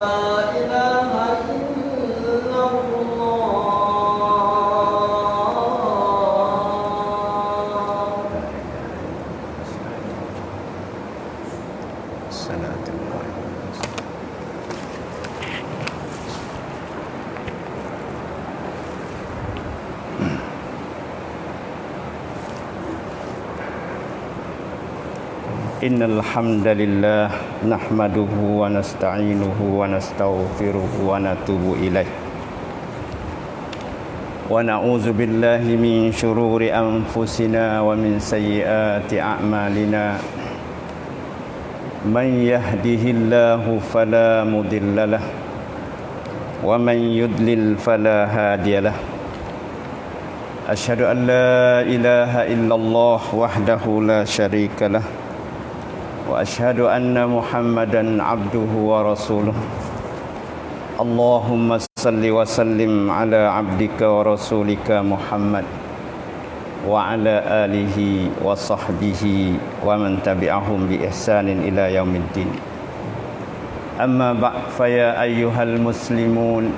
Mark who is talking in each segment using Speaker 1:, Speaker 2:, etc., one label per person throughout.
Speaker 1: إله إلا
Speaker 2: Innal hamdalillah nahmaduhu wa nasta'inuhu wa nastaghfiruhu wa natubu ilaih wa na'udzu billahi min syururi anfusina wa min sayyiati a'malina man yahdihillahu fala mudhillalah wa man yudlil fala hadiyalah asyhadu an la ilaha illallah wahdahu la syarikalah wa asyhadu anna Muhammadan abduhu wa rasuluh. Allahumma salli wa sallim ala abdika wa rasulika Muhammad wa ala alihi wa sahbihi wa man tabi'ahum bi ihsanin ila yaumiddin. Amma ba'd, fa ya ayyuhal muslimun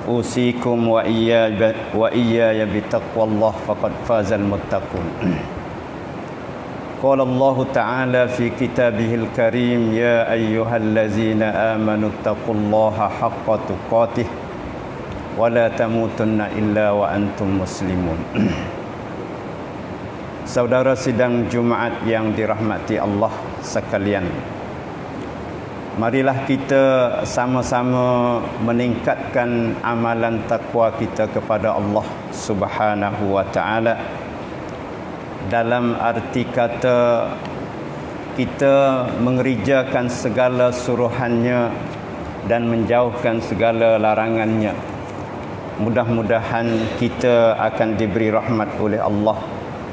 Speaker 2: usikum wa iyaya bi taqwallah faqad fazal muttaqun. Qala Allah Ta'ala fi kitabihil karim, ya ayyuhallazina amanu taqullaha haqqa tuqatih wa la tamutunna illa wa antum muslimun. Saudara sidang Jumaat yang dirahmati Allah sekalian, marilah kita sama-sama meningkatkan amalan takwa kita kepada Allah Subhanahu wa Ta'ala. Dalam arti kata, kita mengerjakan segala suruhannya dan menjauhkan segala larangannya. Mudah-mudahan kita akan diberi rahmat oleh Allah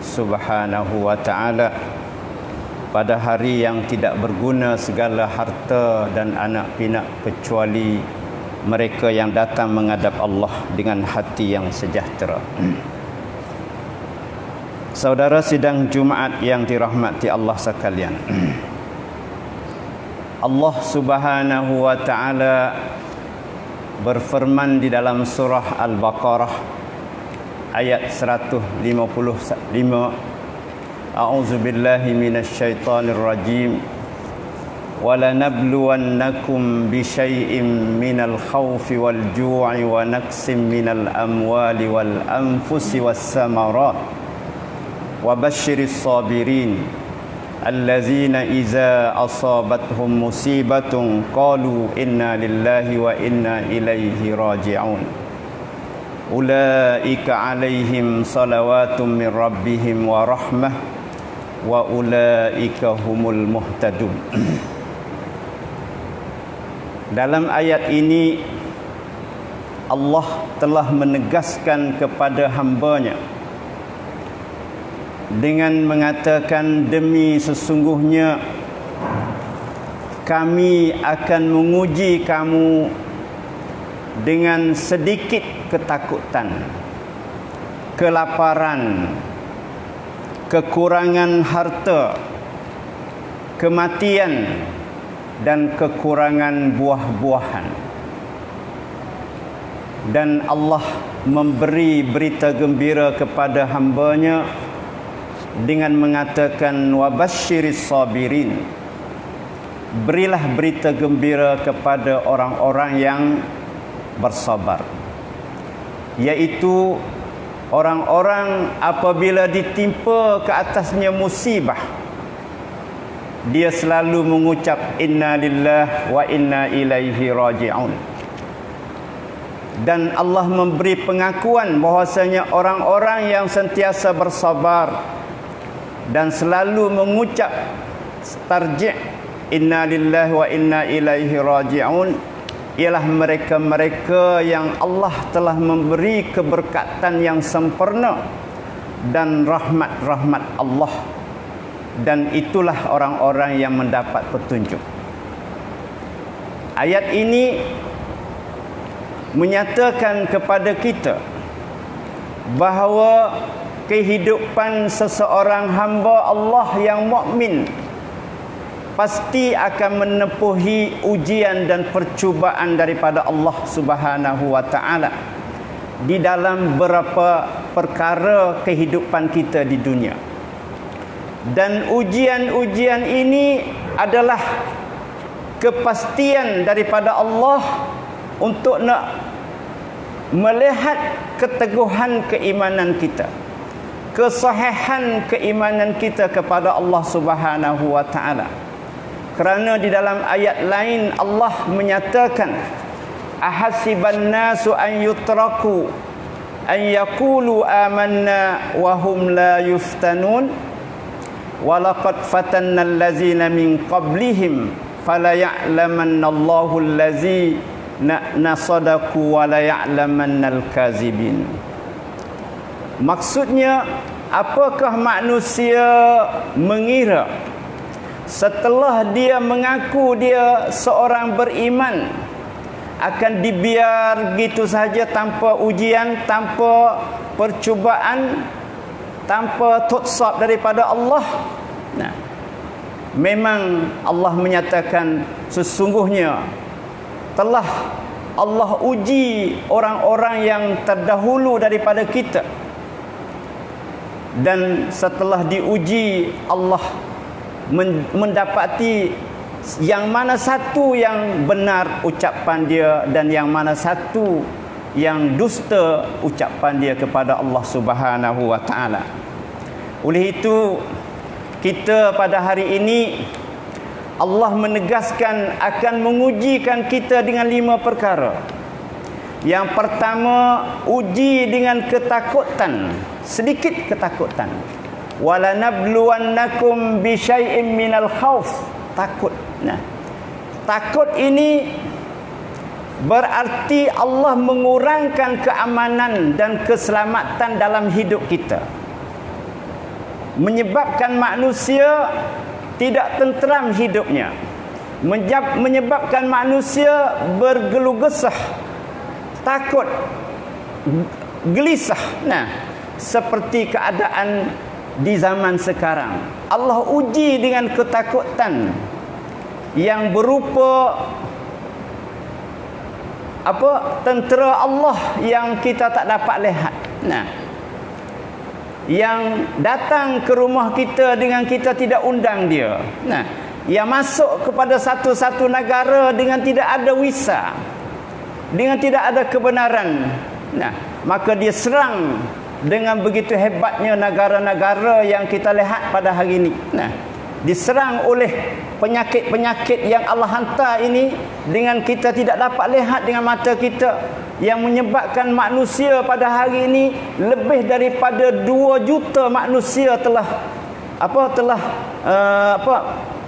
Speaker 2: Subhanahu wa Ta'ala pada hari yang tidak berguna segala harta dan anak pinak, kecuali mereka yang datang menghadap Allah dengan hati yang sejahtera. Saudara sidang Jumaat yang dirahmati Allah sekalian, Allah Subhanahu wa Ta'ala berfirman di dalam surah Al-Baqarah ayat 155, A'udzu billahi minasyaitonir rajim, wa lanabluwannakum bisyai'im minal khaufi wal ju'i wa naqsim minal amwali wal anfusi was samarat wa basyiris sabirin allazina iza asabathum musibatun qalu inna lillahi wa inna ilaihi raji'un ulaika alaihim salawatun min rabbihim wa rahmah wa ulaika humul muhtadun. Dalam ayat ini Allah telah menegaskan kepada hamba-Nya dengan mengatakan, demi sesungguhnya kami akan menguji kamu dengan sedikit ketakutan, kelaparan, kekurangan harta, kematian, dan kekurangan buah-buahan. Dan Allah memberi berita gembira kepada hamba-Nya dengan mengatakan, wabasyiris sabirin, berilah berita gembira kepada orang-orang yang bersabar, yaitu orang-orang apabila ditimpa ke atasnya musibah, dia selalu mengucap inna lillahi wa inna ilaihi raji'un. Dan Allah memberi pengakuan bahwasanya orang-orang yang sentiasa bersabar dan selalu mengucap tarji' inna lillahi wa inna ilaihi raji'un ialah mereka-mereka yang Allah telah memberi keberkatan yang sempurna dan rahmat-rahmat Allah, dan itulah orang-orang yang mendapat petunjuk. Ayat ini menyatakan kepada kita bahawa kehidupan seseorang hamba Allah yang mukmin pasti akan menempuhi ujian dan percubaan daripada Allah Subhanahu wa taala di dalam beberapa perkara kehidupan kita di dunia. Dan ujian-ujian ini adalah kepastian daripada Allah untuk nak melihat keteguhan keimanan kita, kesahihan keimanan kita kepada Allah Subhanahu wa taala. Kerana di dalam ayat lain Allah menyatakan, ahasiban nasu an yutraku an yaqulu amanna wa hum la yuftanun walaqad fatanna allazina min qablihim fala ya'lamanna Allahu allazina sadaqu wa la ya'lamannal kazibin. Maksudnya, apakah manusia mengira setelah dia mengaku dia seorang beriman akan dibiar gitu saja tanpa ujian, tanpa percubaan, tanpa tutsab daripada Allah? Nah, memang Allah menyatakan sesungguhnya telah Allah uji orang-orang yang terdahulu daripada kita. Dan setelah diuji, Allah mendapati yang mana satu yang benar ucapan dia dan yang mana satu yang dusta ucapan dia kepada Allah Subhanahu wa taala. Oleh itu, kita pada hari ini Allah menegaskan akan mengujikan kita dengan 5 perkara. Yang pertama, uji dengan ketakutan, sedikit ketakutan. Wala nabluwannakum bi syai'in minal khauf, takut. Nah, takut ini berarti Allah mengurangkan keamanan dan keselamatan dalam hidup kita, menyebabkan manusia tidak tenteram hidupnya, menyebabkan manusia bergeluh gesah, takut, gelisah. Nah, seperti keadaan di zaman sekarang. Allah uji dengan ketakutan yang berupa tentera Allah yang kita tak dapat lihat. Nah, yang datang ke rumah kita dengan kita tidak undang dia. Nah, yang masuk kepada satu-satu negara dengan tidak ada visa, dengan tidak ada kebenaran. Nah, maka dia serang dengan begitu hebatnya negara-negara yang kita lihat pada hari ini. Nah, diserang oleh penyakit-penyakit yang Allah hantar ini dengan kita tidak dapat lihat dengan mata kita, yang menyebabkan manusia pada hari ini lebih daripada 2 juta manusia telah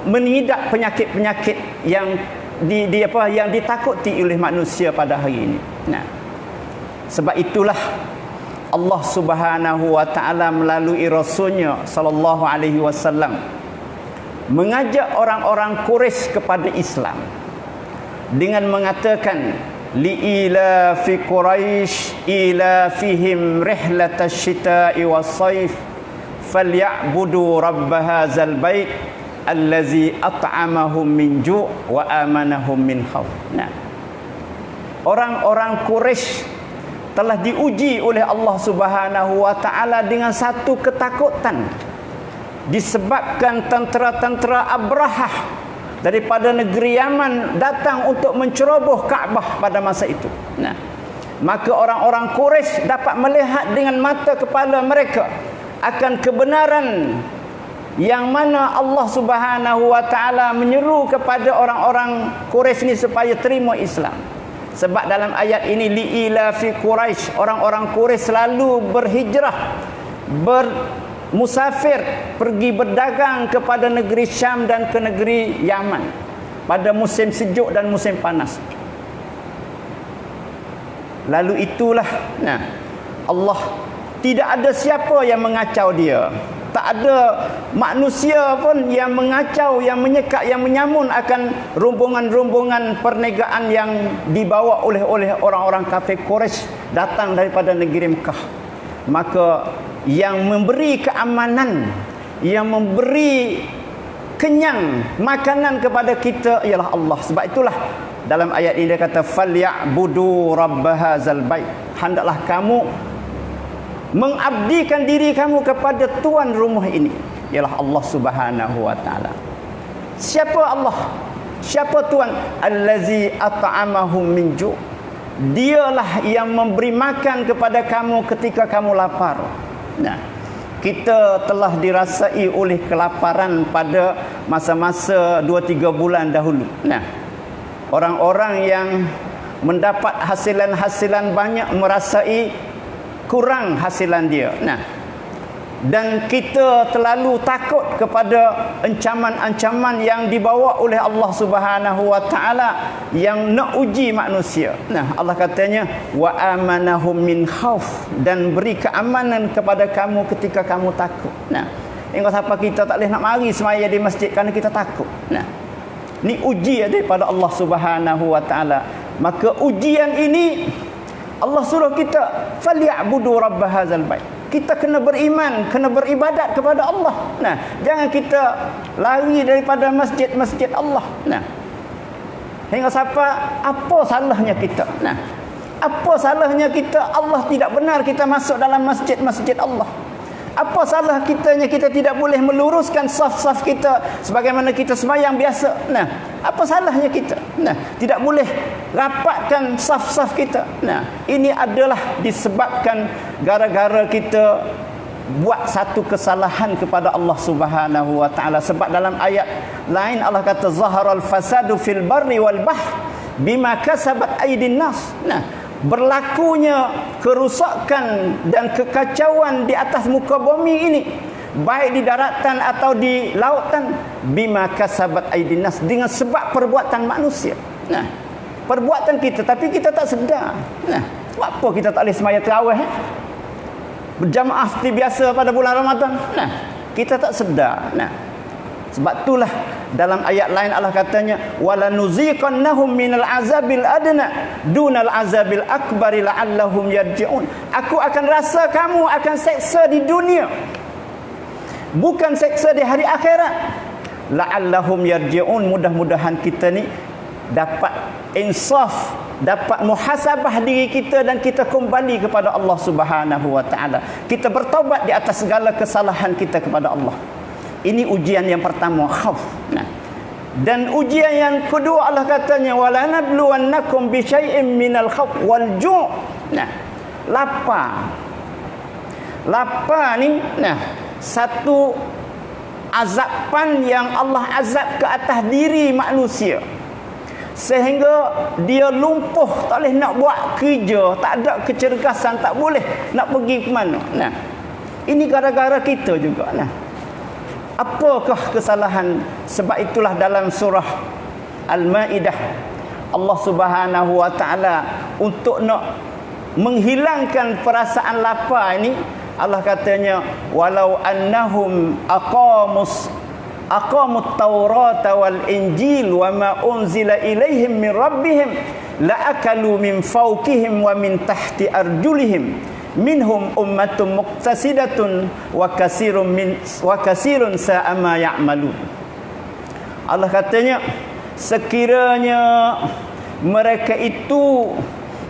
Speaker 2: mengidap penyakit-penyakit yang yang ditakuti oleh manusia pada hari ini. Nah, sebab itulah Allah Subhanahu wa taala melalui Rasulnya sallallahu alaihi wasallam mengajak orang-orang Quraisy kepada Islam dengan mengatakan, li'ila fi Quraisy ila fihim rihlatash shita'i was-sayf falyabudu rabb hadzal bait allazi at'amahum min ju' wa amanahum min khauf. Nah, orang-orang Quraisy telah diuji oleh Allah Subhanahu wa taala dengan satu ketakutan, disebabkan tentera-tentera Abrahah daripada negeri Yaman datang untuk menceroboh Kaabah pada masa itu. Nah, maka orang-orang Quraisy dapat melihat dengan mata kepala mereka akan kebenaran yang mana Allah Subhanahu wa taala menyeru kepada orang-orang Quraisy ini supaya terima Islam. Sebab dalam ayat ini, li'ila fi Quraisy, orang-orang Quraisy selalu berhijrah, musafir, pergi berdagang kepada negeri Syam dan ke negeri Yaman pada musim sejuk dan musim panas. Lalu itulah, nah, Allah tidak ada siapa yang mengacau dia. Tak ada manusia pun yang mengacau, yang menyekat, yang menyamun akan rombongan-rombongan perniagaan yang dibawa oleh orang-orang kafir Quraisy datang daripada negeri Mekah. Maka yang memberi keamanan, yang memberi kenyang makanan kepada kita ialah Allah. Sebab itulah dalam ayat ini dia kata falyabudu rabb hadzal bait. Hendaklah kamu mengabdikan diri kamu kepada tuan rumah ini, ialah Allah Subhanahu wa taala. Siapa Allah? Siapa tuan? Allazi at'amahum min ju'. Dialah yang memberi makan kepada kamu ketika kamu lapar. Nah, kita telah dirasai oleh kelaparan pada masa-masa 2-3 bulan dahulu. Nah, orang-orang yang mendapat hasilan-hasilan banyak merasai kurang hasilan dia. Nah, dan kita terlalu takut kepada ancaman-ancaman yang dibawa oleh Allah Subhanahu wa taala yang nak uji manusia. Nah, Allah katanya wa amanahum min khauf, dan beri keamanan kepada kamu ketika kamu takut. Nah, ingat apa kita tak boleh nak mari semaya di masjid kerana kita takut. Nah, ni uji daripada Allah Subhanahu wa taala. Maka ujian ini Allah suruh kita falyabudu rabb hadzal bait. Kita kena beriman, kena beribadat kepada Allah. Nah, jangan kita lari daripada masjid-masjid Allah. Nah, hingga siapa apa salahnya kita? Nah, apa salahnya kita? Allah tidak benar kita masuk dalam masjid-masjid Allah. Apa salah kitanya kita tidak boleh meluruskan saf-saf kita sebagaimana kita sembahyang biasa? Nah, apa salahnya kita? Nah, tidak boleh rapatkan saf-saf kita. Nah, ini adalah disebabkan gara-gara kita buat satu kesalahan kepada Allah Subhanahu wa taala. Sebab dalam ayat lain Allah kata zaharal fasadu fil barri wal bahr bima kasabat aydin nas. Nah, berlakunya kerusakan dan kekacauan di atas muka bumi ini, baik di daratan atau di lautan, bima kasabat aydin nas, dengan sebab perbuatan manusia. Nah, perbuatan kita, tapi kita tak sedar. Nah, sebab apa kita tak boleh sembahyang tarawih berjamaah seperti biasa pada bulan Ramadan? Nah, kita tak sedar. Nah, sebab itulah dalam ayat lain Allah katanya walanuziqannahum minal azabil adna dunal azabil akbari la'allahum yarji'un. Aku akan rasa kamu akan seksa di dunia, bukan seksa di hari akhirat. La'allahum yarji'un, mudah-mudahan kita ni dapat insaf, dapat muhasabah diri kita dan kita kembali kepada Allah Subhanahu wa taala. Kita bertaubat di atas segala kesalahan kita kepada Allah. Ini ujian yang pertama, khauf. Nah, dan ujian yang kedua Allah katanya walanabluwannakum bi syai'in minal khauf wal ju'. Nah, lapar. Lapar ni, nah, satu azaban yang Allah azab ke atas diri manusia sehingga dia lumpuh, tak boleh nak buat kerja, tak ada kecergasan, tak boleh nak pergi ke mana. Nah, ini gara-gara kita juga. Nah, apakah kesalahan? Sebab itulah dalam surah Al-Maidah Allah Subhanahu wa taala untuk nak menghilangkan perasaan lapar ini, Allah katanya walau annahum aqamut taurata wal injil wa ma unzila ilaihim min rabbihim la akalu min fawqihim wa min tahti arjulihim minhum ummatun muqtasidatun wa kasirun sa'a ma ya'malun. Allah katanya sekiranya mereka itu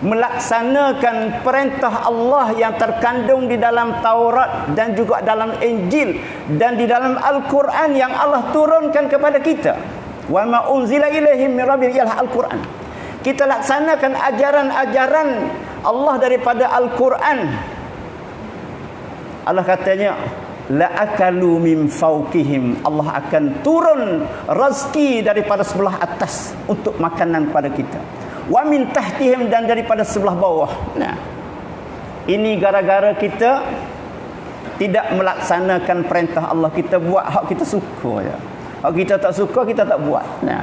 Speaker 2: melaksanakan perintah Allah yang terkandung di dalam Taurat dan juga dalam Injil dan di dalam Al-Quran yang Allah turunkan kepada kita, wa ma unzila ilaihim min rabbihim, ialah Al-Quran. Kita laksanakan ajaran-ajaran Allah daripada Al-Quran. Allah katanya la akalu min fawqihim, Allah akan turun rezeki daripada sebelah atas untuk makanan pada kita, wa min tahtihim, dan daripada sebelah bawah. Nah, ini gara-gara kita tidak melaksanakan perintah Allah. Kita buat hak kita suka je. Hak kita tak suka, kita tak buat. Nah,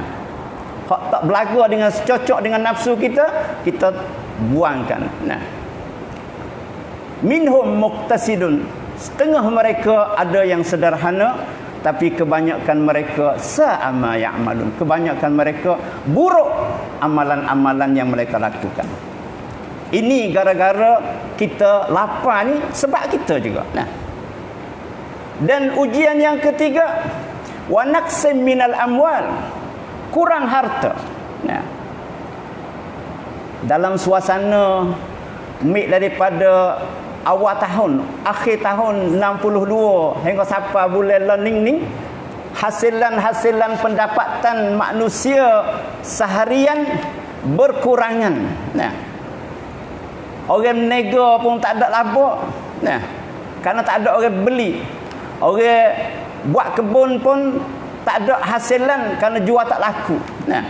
Speaker 2: hak tak berlaku dengan cocok dengan nafsu kita, kita buangkan. Nah, minhum muqtasidun, setengah mereka ada yang sederhana, tapi kebanyakan mereka sa'ama ya'malun, kebanyakan mereka buruk amalan-amalan yang mereka lakukan. Ini gara-gara kita lapar ni, sebab kita juga. Nah, dan ujian yang ketiga wa naqsim minal amwal, kurang harta. Nah, dalam suasana daripada awal tahun, akhir tahun 62 hingga sampai bulan learning ni, hasilan pendapatan manusia seharian berkurangan. Nah, orang menega pun tak ada laba. Nah, kerana tak ada orang beli. Orang buat kebun pun tak ada hasilan kerana jual tak laku. Nah,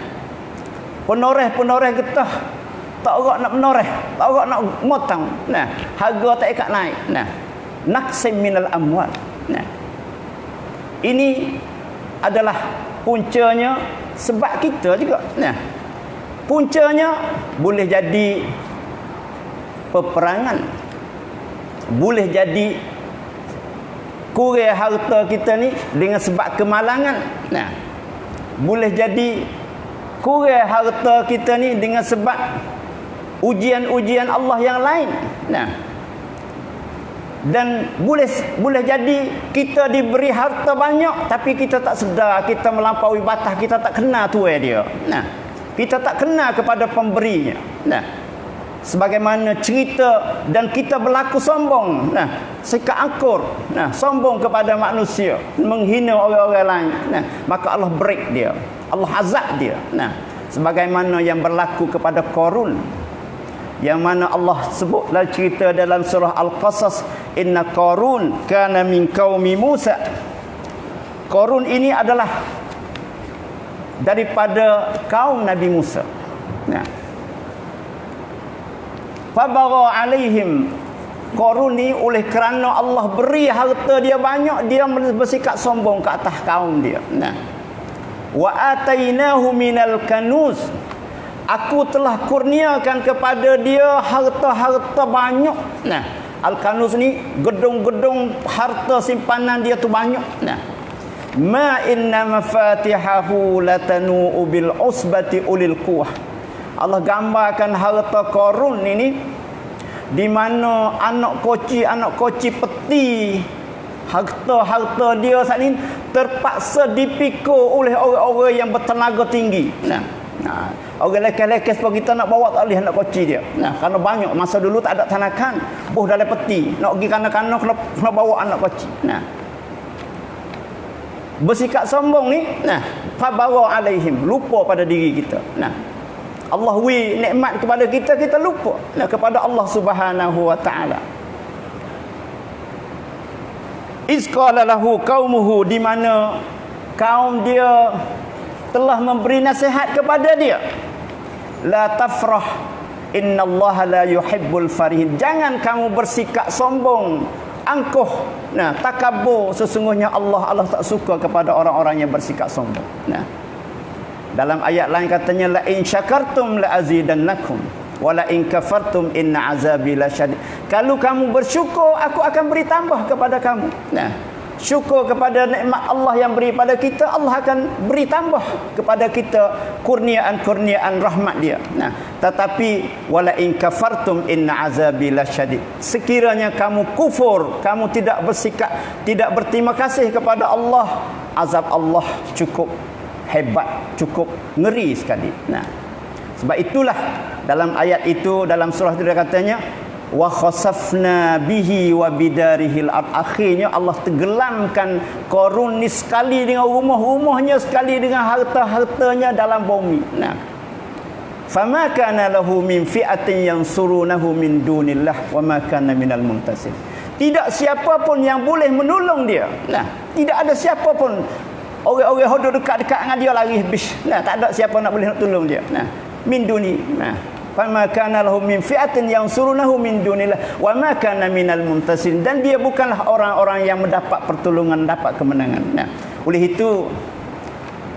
Speaker 2: penoreh getah tak orang nak menoreh, tak orang nak motong. Nah, harga tak ikat naik. Nah, naqsim minal amwal. Nah, ini adalah puncanya sebab kita juga. Nah, puncanya boleh jadi peperangan, boleh jadi kurang harta kita ni dengan sebab kemalangan. Nah, boleh jadi kurang harta kita ni dengan sebab ujian-ujian Allah yang lain. Nah, dan boleh jadi kita diberi harta banyak tapi kita tak sedar, kita melampaui batas, kita tak kenal tuai dia. Nah, kita tak kenal kepada pemberinya. Nah, sebagaimana cerita dan kita berlaku sombong. Nah, sikap angkur. Nah, sombong kepada manusia, menghina orang-orang lain. Nah, maka Allah break dia, Allah azab dia. Nah, sebagaimana yang berlaku kepada Qarun, yang mana Allah sebut dalam cerita dalam surah Al-Qasas, inna Qarun kana min qaumi Musa. Qarun ini adalah daripada kaum Nabi Musa. Nah, fabagha alaihim, Qarun ni oleh kerana Allah beri harta dia banyak, dia bersikap sombong ke atas kaum dia. Nah, wa atainahu minal kanuz, aku telah kurniakan kepada dia harta-harta banyak. Nah, al-kanuz ni gedung-gedung harta simpanan dia tu banyak. Nah, ma inna mafatihahu latanu bil usbati ulil quwwah. Allah gambarkan harta Qarun ini di mana anak koci peti, harta dia saat ini terpaksa dipikul oleh orang-orang yang bertenaga tinggi. Nah, orang lelaki-lelaki sebab kita nak bawa tak boleh nak koci dia. Nah, kerana banyak masa dulu tak ada tanakan, buh dalam peti, nak pergi kanak-kanak kena bawa anak koci. Nah, bersikap sombong ni, nah, fabawa alaihim, lupa pada diri kita. Nah, Allah nikmat kepada kita, kita lupa. Nah, kepada Allah Subhanahu wa taala. Iz qala lahu qaumuhu, di mana kaum dia telah memberi nasihat kepada dia, la tafrah innallaha la yuhibbul farihin, jangan kamu bersikap sombong, angkuh, nah, takabur, sesungguhnya Allah tak suka kepada orang-orang yang bersikap sombong. Nah, dalam ayat lain katanya, la in syakartum la azidannakum wa la in kafartum inna azabi lasyadid, kalau kamu bersyukur aku akan beri tambah kepada kamu. Nah, syukur kepada nikmat Allah yang beri pada kita, Allah akan beri tambah kepada kita kurniaan-kurniaan rahmat dia. Nah, tetapi wala in kafartum inna azabi lasyadid, sekiranya kamu kufur, kamu tidak bersikap, tidak berterima kasih kepada Allah, azab Allah cukup hebat, cukup ngeri sekali. Nah, sebab itulah dalam ayat itu, dalam surah itu dia katanya, wa khasafna bihi wa bidarihil ard, akhirnya Allah tenggelamkan Qarun ni sekali dengan rumah-rumahnya, sekali dengan harta-hartanya dalam bumi. Nah, fama kana lahu min fi'atin yansurunahu min dunillah wa ma kana minal muntasir, tidak siapa pun yang boleh menolong dia. Nah, tidak ada siapa pun, orang-orang hodok dekat-dekat dengan dia lari habis. Nah, tak ada siapa nak boleh nak tolong dia. Nah, min duni, nah, fama kana lahum min fi'atin yansurunahu min dunillah wa ma kana minal muntasir, dan dia bukanlah orang-orang yang mendapat pertolongan, dapat kemenangan. Nah, oleh itu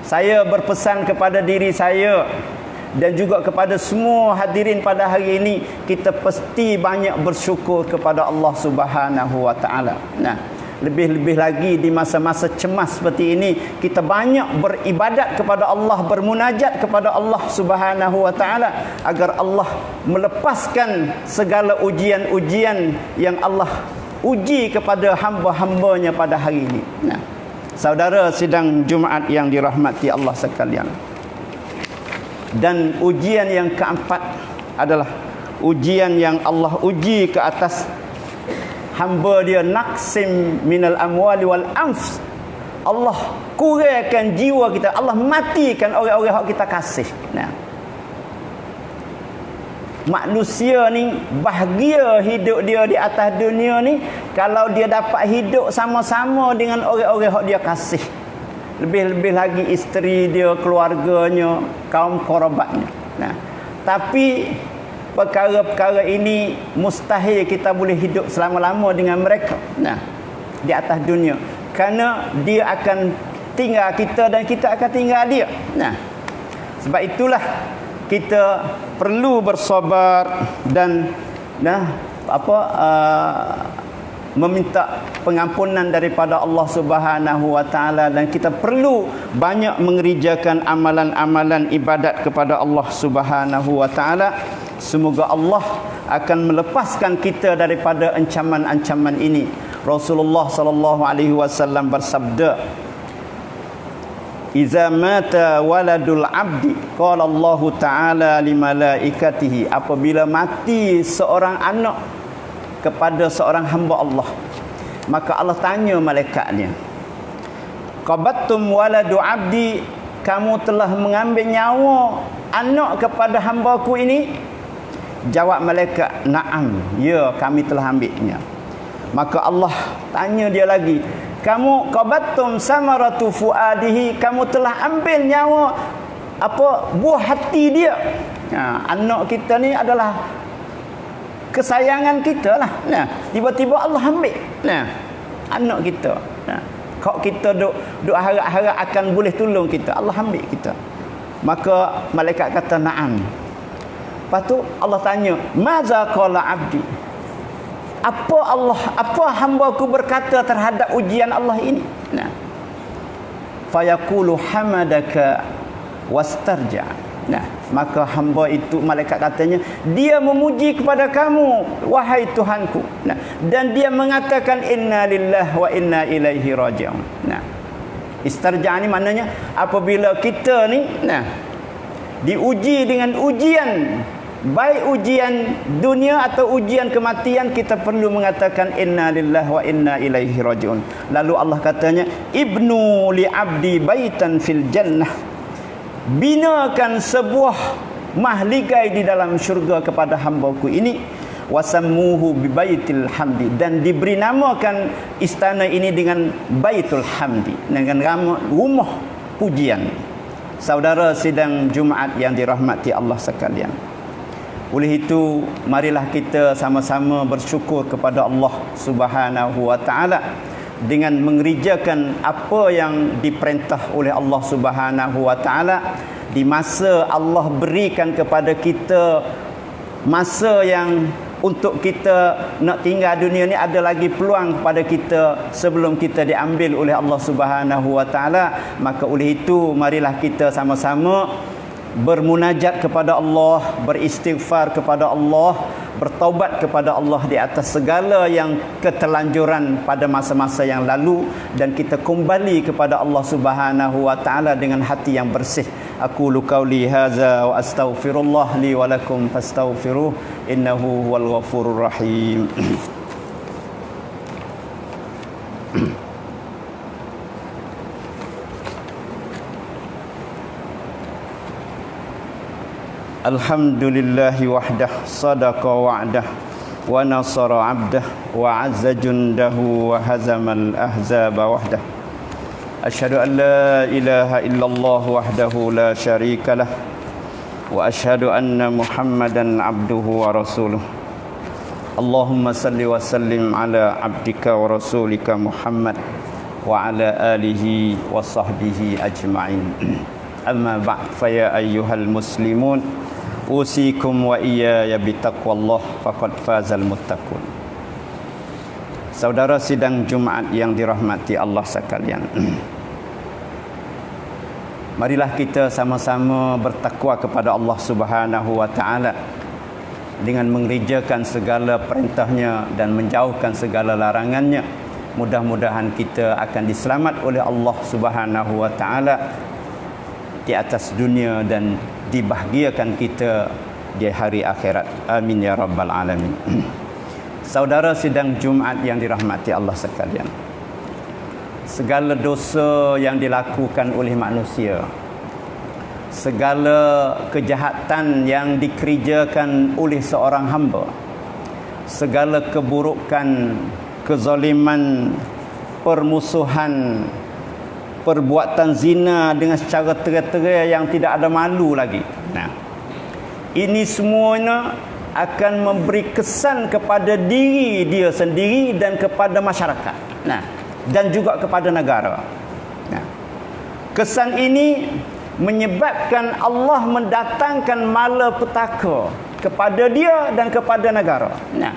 Speaker 2: saya berpesan kepada diri saya dan juga kepada semua hadirin pada hari ini, kita pasti banyak bersyukur kepada Allah Subhanahu wa taala. Nah, lebih-lebih lagi di masa-masa cemas seperti ini, kita banyak beribadat kepada Allah, bermunajat kepada Allah Subhanahu wa taala agar Allah melepaskan segala ujian-ujian yang Allah uji kepada hamba-hambanya pada hari ini. Nah, Saudara sidang Jumaat yang dirahmati Allah sekalian. Dan ujian yang keempat adalah ujian yang Allah uji ke atas hamba dia, naqsim minal amwali wal anfus. Allah kurangkan jiwa kita, Allah matikan orang-orang yang kita kasih. Nah, manusia ni bahagia hidup dia di atas dunia ni kalau dia dapat hidup sama-sama dengan orang-orang yang dia kasih. Lebih-lebih lagi isteri dia, keluarganya, kaum kerabatnya. Nah, tapi perkara-perkara ini mustahil kita boleh hidup selama-lama dengan mereka. Nah, di atas dunia, kerana dia akan tinggal kita dan kita akan tinggal dia. Nah, sebab itulah kita perlu bersabar dan meminta pengampunan daripada Allah Subhanahu wa taala, dan kita perlu banyak mengerjakan amalan-amalan ibadat kepada Allah Subhanahu wa taala. Semoga Allah akan melepaskan kita daripada ancaman-ancaman ini. Rasulullah sallallahu alaihi wasallam bersabda, "Iza mata waladul abdi, qala Allah Ta'ala li malaikatihi." Apabila mati seorang anak kepada seorang hamba Allah, maka Allah tanya malaikatnya, "Qabattum waladu abdi?" Kamu telah mengambil nyawa anak kepada hamba-Ku ini? Jawab malaikat, "Na'am, ya, kami telah ambilnya." Maka Allah tanya dia lagi, "Kamu qabattum samaratu fuadihi?" Kamu telah ambil nyawa buah hati dia. Anak kita ni adalah kesayangan kita lah. Nah, tiba-tiba Allah ambil. Nah, anak kita. Nah, kalau kita duk harap-harap akan boleh tolong kita, Allah ambil kita. Maka malaikat kata, "Na'am." Lepas tu Allah tanya, "Maza qala abdi?" Apa hamba-Ku berkata terhadap ujian Allah ini? Nah, fayaqulu hamadaka wastarja. Nah, maka hamba itu, malaikat katanya, dia memuji kepada kamu, wahai Tuhanku. Nah, dan dia mengatakan inna lillahi wa inna ilaihi raji'un. Nah, istarja ni maknanya apabila kita ni diuji dengan ujian, baik ujian dunia atau ujian kematian, kita perlu mengatakan inna lillahi wa inna ilaihi raji'un. Lalu Allah katanya, ibnu li abdi baitan fil jannah. Binakan sebuah mahligai di dalam syurga kepada hamba-Ku ini, wasammuhu bi baitil hamdi, dan diberi namakan istana ini dengan baitul hamdi, dengan rumah pujian. Saudara sidang Jumaat yang dirahmati Allah sekalian, oleh itu marilah kita sama-sama bersyukur kepada Allah Subhanahu wa taala dengan mengerjakan apa yang diperintah oleh Allah Subhanahu wa taala di masa Allah berikan kepada kita, masa yang untuk kita nak tinggal dunia ni ada lagi peluang kepada kita sebelum kita diambil oleh Allah Subhanahu wa taala. Maka oleh itu marilah kita sama-sama bermunajat kepada Allah, beristighfar kepada Allah, bertaubat kepada Allah di atas segala yang keterlanjuran pada masa-masa yang lalu, dan kita kembali kepada Allah Subhanahu wa taala dengan hati yang bersih. Aqulu qauli hadza wa astaghfirullah li wa lakum fastaghfiruh innahu huwal ghafurur rahim. Alhamdulillahi wahdah, sadaqa wa'dah, wa nasara 'abdah, wa 'azza jundahu, wa hazamal ahzaba wahdah. Asyhadu an la ilaha illallah wahdahu la syarika lah, wa asyhadu anna Muhammadan 'abduhu wa rasuluh. Allahumma salli wa sallim ala 'abdika wa rasulika Muhammad wa ala alihi wa sahbihi ajma'in. Amma ba'd, fa ya ayyuhal muslimun, usikum wa iyaya bitaqwallah, faqad fazal muttaqun. Saudara sidang Jumaat yang dirahmati Allah sekalian, marilah kita sama-sama bertakwa kepada Allah Subhanahu wa taala dengan mengerjakan segala perintahnya dan menjauhkan segala larangannya, mudah-mudahan kita akan diselamat oleh Allah Subhanahu wa taala di atas dunia dan dibahagiakan kita di hari akhirat. Amin ya rabbal alamin. Saudara sidang Jumaat yang dirahmati Allah sekalian, segala dosa yang dilakukan oleh manusia, segala kejahatan yang dikerjakan oleh seorang hamba, segala keburukan, kezaliman, permusuhan, perbuatan zina dengan secara terang-terang yang tidak ada malu lagi. Nah, ini semuanya akan memberi kesan kepada diri dia sendiri dan kepada masyarakat. Nah, dan juga kepada negara. Nah, kesan ini menyebabkan Allah mendatangkan malapetaka kepada dia dan kepada negara. Nah,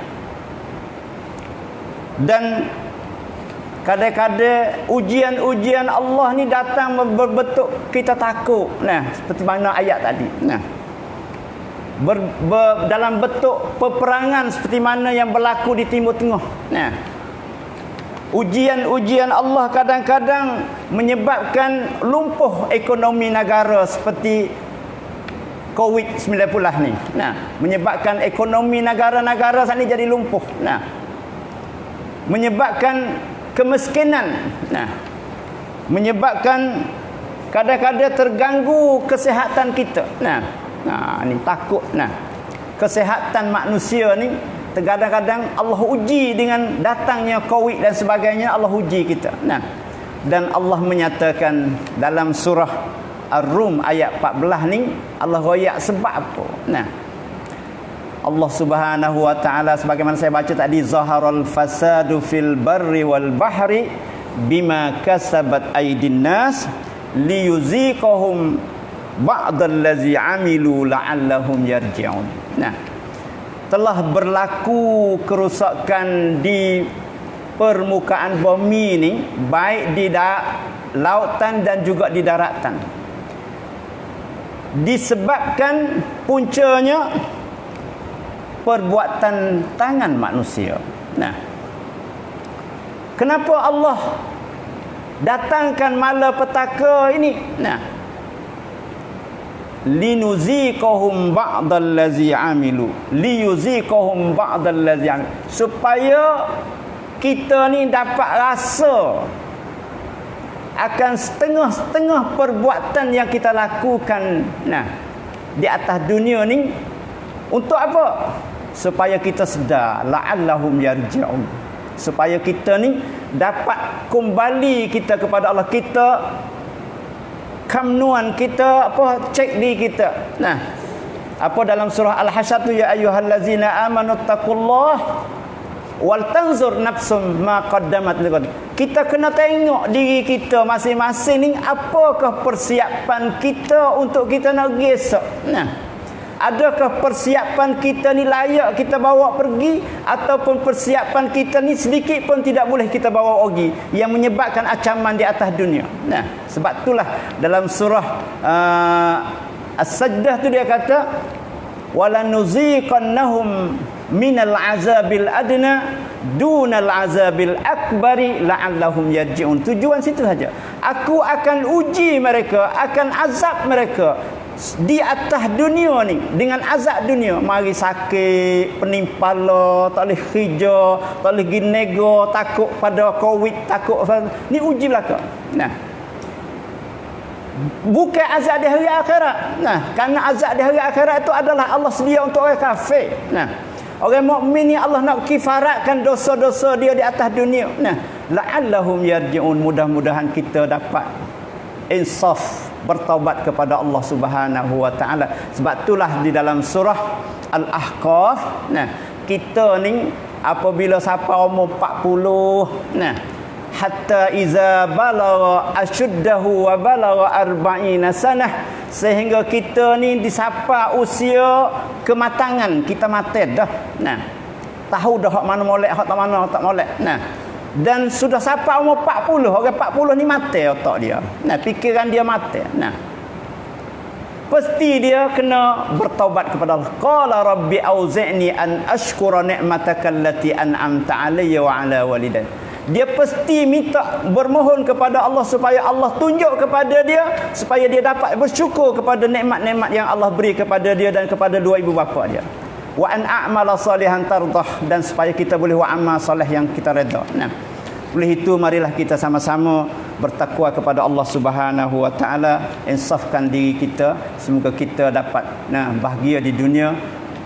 Speaker 2: dan kadang-kadang ujian-ujian Allah ni datang berbentuk kita takut. Nah, seperti mana ayat tadi. Nah, dalam bentuk peperangan seperti mana yang berlaku di Timur Tengah. Nah, ujian-ujian Allah kadang-kadang menyebabkan lumpuh ekonomi negara seperti COVID-19 ni. Nah, menyebabkan ekonomi negara-negara saat ni jadi lumpuh. Nah, menyebabkan kemiskinan. Nah, menyebabkan kadang-kadang terganggu kesihatan kita. Nah, ni takut. Nah, kesihatan manusia ni kadang-kadang Allah uji dengan datangnya COVID dan sebagainya. Allah uji kita. Nah, dan Allah menyatakan dalam surah Ar-Rum ayat 14 ni, Allah royak sebab apa? Nah, Allah Subhanahu wa taala sebagaimana saya baca tadi, zaharal fasadu fil barri wal bahri bima kasabat aydin nas liyuziqahum ba'dallazi amilu la'allahum yarji'un. Nah, telah berlaku kerusakan di permukaan bumi ni, baik di lautan dan juga di daratan, disebabkan puncanya perbuatan tangan manusia. Nah, kenapa Allah datangkan malapetaka ini? Nah, linuziqahum ba'dallazi amilu, liyuziqahum ba'dallazi amilu, supaya kita ni dapat rasa akan setengah-setengah perbuatan yang kita lakukan. Nah, di atas dunia ni, untuk apa? Supaya kita sedar, la'allahum yarji'un, supaya kita ni dapat kembali kita kepada Allah. Kita kamnuan kita, apa, cek diri kita. Nah, apa dalam surah Al-Hasyr tu, ya ayyuhallazina amanu taqullah wal tanzur nafsum ma qaddamat liqad. Kita kena tengok diri kita masing-masing ni, apakah persiapan kita untuk kita nak pergi esok. Nah, adakah persiapan kita ni layak kita bawa pergi, ataupun persiapan kita ni sedikit pun tidak boleh kita bawa pergi, yang menyebabkan ancaman di atas dunia. Nah, sebab itulah dalam surah As-Sajdah tu dia kata, walanuziqannahum minal azabil adna dunal azabil akbari la'allahum yarji'un. Tujuan situ saja. Aku akan uji mereka, akan azab mereka di atas dunia ni dengan azab dunia. Mari sakit, penimpala, tak boleh kerja, tak boleh pergi nego, takut pada COVID, takut ni uji belaka. Nah, bukan azab di hari akhirat. Nah, kerana azab di hari akhirat itu adalah Allah sedia untuk orang kafir. Nah, orang mukmin ni Allah nak kifaratkan dosa-dosa dia di atas dunia. Nah, la'allahum yarji'un, mudah-mudahan kita dapat insaf, bertaubat kepada Allah Subhanahu wa taala. Sebab itulah di dalam surah Al-Ahqaf, nah, kita ni apabila siapa umur 40, nah, hatta iza balagha ashuddahu wa balagha 40 sanah, sehingga kita ni disapa usia kematangan, kita mati dah. Nah, tahu dah hak mana molek, hak tak mana tak molek. Nah, dan sudah sampai umur 40, orang 40 ni mati otak dia. Nah, fikiran dia mati. Nah, pasti dia kena bertaubat kepada Allah. Qala rabbi auzi'ni an ashkura ni'mataka allati an'amta 'alayya wa 'ala walidayya. dia pasti minta bermohon kepada Allah supaya Allah tunjuk kepada dia, supaya dia dapat bersyukur kepada nikmat-nikmat yang Allah beri kepada dia dan kepada dua ibu bapa dia. Wa an a'mala salihan tardah, dan supaya kita boleh buat amal soleh yang kita redha. Nah, oleh itu marilah kita sama-sama bertakwa kepada Allah Subhanahu wa taala, insafkan diri kita, semoga kita dapat bahagia di dunia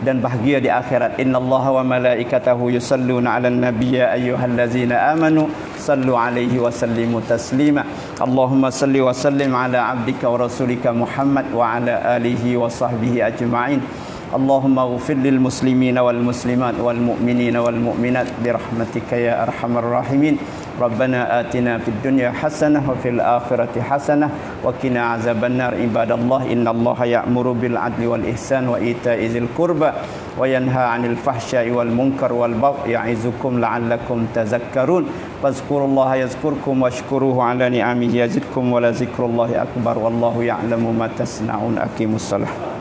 Speaker 2: dan bahagia di akhirat. Innallaha wa malaikatahu yusalluna 'alan nabiy ya ayyuhallazina amanu sallu 'alaihi wa sallimu taslima. Allahumma salli wa sallim 'ala 'abdika wa rasulika Muhammad wa 'ala alihi wa sahbihi ajma'in. Allahumma ighfir lil muslimina wal muslimat wal mu'minina wal mu'minat bi rahmatika ya arhamar rahimin. Rabbana atina fid dunya hasanah wa fil akhirati hasanah wa qina azabannar. Ibadallah, innallaha ya'muru bil adli wal ihsan wa ita'i dzil qurba wa yanha 'anil fahsya'i wal munkar wal baghi ya'izukum la'allakum tadhakkarun. Fazkurullaha yazkurkum washkuruhu 'ala ni'amihi yazidkum wa la zikrullahi akbar wallahu ya'lamu ma tasna'un. Aqimussalah.